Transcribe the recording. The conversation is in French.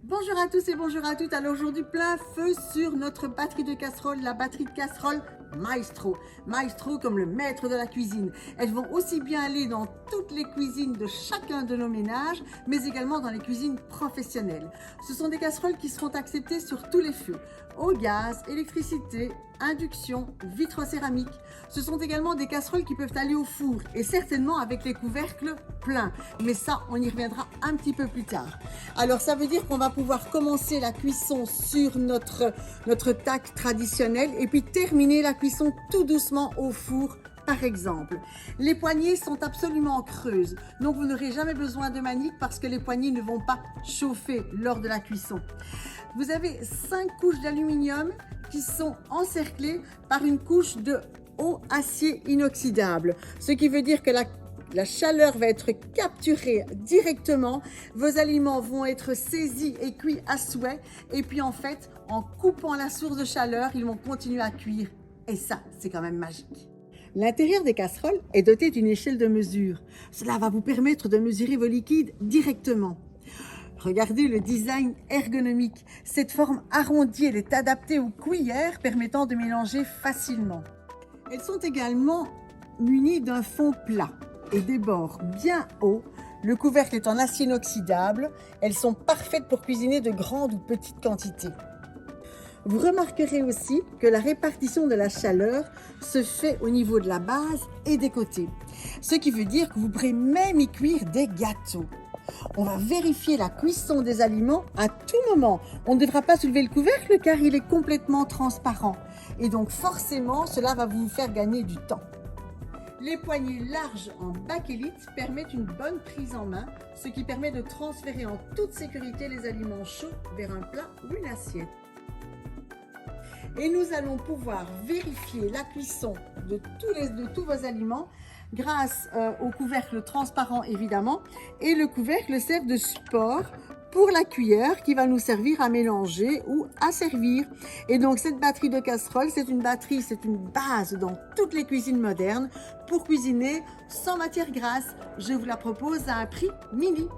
Bonjour à tous et bonjour à toutes. Alors aujourd'hui, plein feu sur notre batterie de casserole, la batterie de casserole Maestro. Maestro comme le maître de la cuisine. Elles vont aussi bien aller dans toutes les cuisines de chacun de nos ménages, mais également dans les cuisines professionnelles. Ce sont des casseroles qui seront acceptées sur tous les feux. Au gaz, électricité, induction, vitrocéramique. Ce sont également des casseroles qui peuvent aller au four et certainement avec les couvercles pleins. Mais ça, on y reviendra un petit peu plus tard. Alors ça veut dire qu'on va pouvoir commencer la cuisson sur notre tac traditionnel et puis terminer la cuisson tout doucement au four. Par exemple, les poignées sont absolument creuses, donc vous n'aurez jamais besoin de manique parce que les poignées ne vont pas chauffer lors de la cuisson. Vous avez 5 couches d'aluminium qui sont encerclées par une couche de haut acier inoxydable, ce qui veut dire que la chaleur va être capturée directement, vos aliments vont être saisis et cuits à souhait, et puis en fait, en coupant la source de chaleur, ils vont continuer à cuire. Et ça, c'est quand même magique. L'intérieur des casseroles est doté d'une échelle de mesure. Cela va vous permettre de mesurer vos liquides directement. Regardez le design ergonomique. Cette forme arrondie, elle est adaptée aux cuillères permettant de mélanger facilement. Elles sont également munies d'un fond plat et des bords bien hauts. Le couvercle est en acier inoxydable. Elles sont parfaites pour cuisiner de grandes ou petites quantités. Vous remarquerez aussi que la répartition de la chaleur se fait au niveau de la base et des côtés. Ce qui veut dire que vous pourrez même y cuire des gâteaux. On va vérifier la cuisson des aliments à tout moment. On ne devra pas soulever le couvercle car il est complètement transparent. Et donc forcément, cela va vous faire gagner du temps. Les poignées larges en bakélite permettent une bonne prise en main, ce qui permet de transférer en toute sécurité les aliments chauds vers un plat ou une assiette. Et nous allons pouvoir vérifier la cuisson de tous vos aliments grâce au couvercle transparent évidemment. Et le couvercle sert de support pour la cuillère qui va nous servir à mélanger ou à servir. Et donc cette batterie de casserole, c'est une base dans toutes les cuisines modernes pour cuisiner sans matière grasse. Je vous la propose à un prix mini.